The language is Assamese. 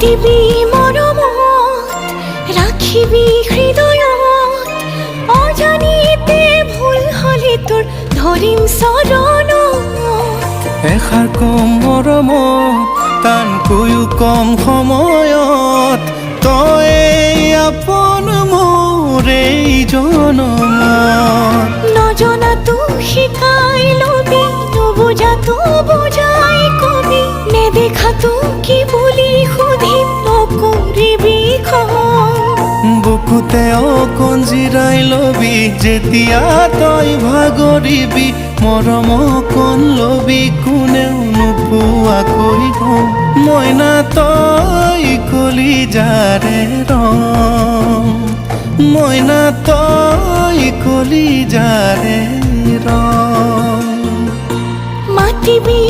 মাতিবি মৰমত ৰাখিবি হৃদয়ত অজানিতে ভুল হলে তোৰ ধৰিম চৰণত এষাৰ কম মৰমত টানকৈও কম সময়ত তই আপোন মোৰ এই জনমত নজনাতো শিকাই লবি নুবুজাতো বুজাই কবি নেদেখাতো কি বুলি সুধিম নকৰিবি বুকুতে অকণ জিৰাই লবি যেতিয়া তই ভাগৰিবি মৰম অকণ লবি কোনেও নোপোৱাকৈ গম মইনা তই কলিজাৰে ৰং মইনা তই কলিজাৰে ৰং মাতিবি